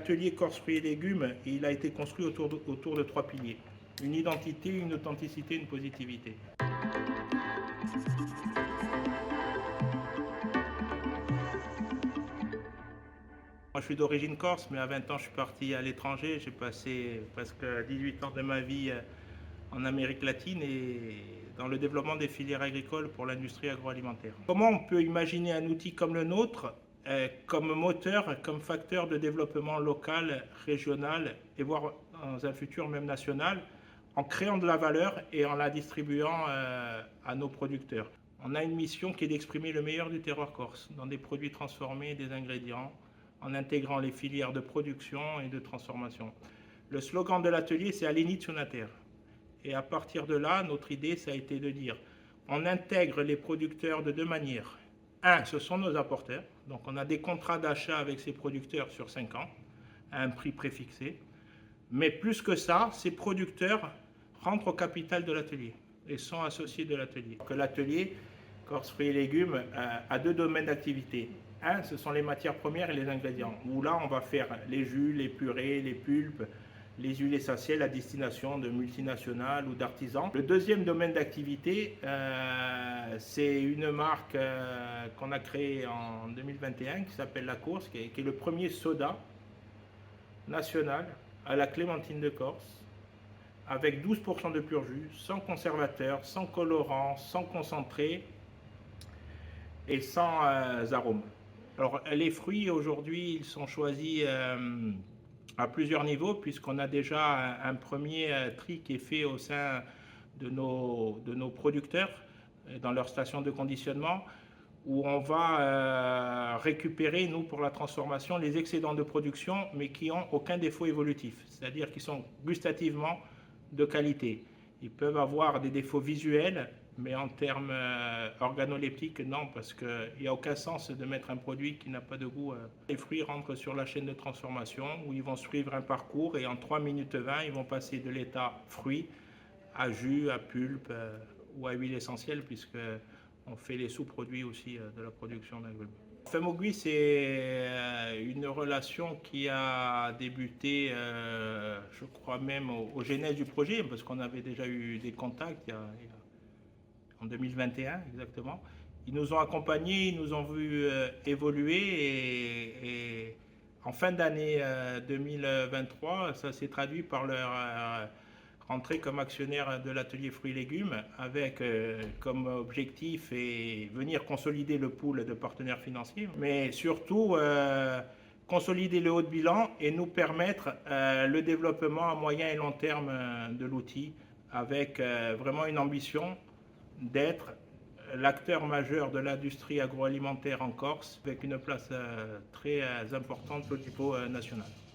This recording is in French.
L'atelier Corse Fruits et Légumes, il a été construit autour de trois piliers. Une identité, une authenticité, une positivité. Moi, je suis d'origine corse, mais à 20 ans, je suis parti à l'étranger. J'ai passé presque 18 ans de ma vie en Amérique latine et dans le développement des filières agricoles pour l'industrie agroalimentaire. Comment on peut imaginer un outil comme le nôtre comme moteur, comme facteur de développement local, régional et voire dans un futur même national, en créant de la valeur et en la distribuant à nos producteurs. On a une mission qui est d'exprimer le meilleur du terroir corse dans des produits transformés et des ingrédients, en intégrant les filières de production et de transformation. Le slogan de l'atelier, c'est All'inizio una terra. Et à partir de là, notre idée, ça a été de dire, on intègre les producteurs de deux manières. Un, ce sont nos apporteurs. Donc on a des contrats d'achat avec ces producteurs sur 5 ans, à un prix préfixé. Mais plus que ça, ces producteurs rentrent au capital de l'atelier et sont associés de l'atelier. L'atelier Corse Fruits et Légumes a deux domaines d'activité. Un, ce sont les matières premières et les ingrédients, où là on va faire les jus, les purées, les pulpes, les huiles essentielles à destination de multinationales ou d'artisans. Le deuxième domaine d'activité, c'est une marque qu'on a créée en 2021 qui s'appelle La Course, qui est le premier soda national à la clémentine de Corse, avec 12% de pur jus, sans conservateur, sans colorant, sans concentré et sans arômes. Alors les fruits aujourd'hui, ils sont choisis à plusieurs niveaux, puisqu'on a déjà un premier tri qui est fait au sein de nos producteurs dans leur station de conditionnement, où on va récupérer, nous, pour la transformation, les excédents de production, mais qui n'ont aucun défaut évolutif, c'est-à-dire qu'ils sont gustativement de qualité. Ils peuvent avoir des défauts visuels, mais en termes organoleptiques, non, parce qu'il n'y a aucun sens de mettre un produit qui n'a pas de goût. Les fruits rentrent sur la chaîne de transformation, où ils vont suivre un parcours, et en 3 minutes 20, ils vont passer de l'état fruit à jus, à pulpe ou à huile essentielle, puisqu'on fait les sous-produits aussi de la production d'agrumes. Famogui, c'est une relation qui a débuté, je crois même, au genèse du projet, parce qu'on avait déjà eu des contacts en 2021 exactement. Ils nous ont accompagnés, ils nous ont vu évoluer et en fin d'année 2023, ça s'est traduit par leur rentrée comme actionnaire de l'atelier Fruits et Légumes avec comme objectif et venir consolider le pool de partenaires financiers, mais surtout consolider le haut de bilan et nous permettre le développement à moyen et long terme de l'outil avec vraiment une ambition d'être l'acteur majeur de l'industrie agroalimentaire en Corse avec une place très importante au niveau national.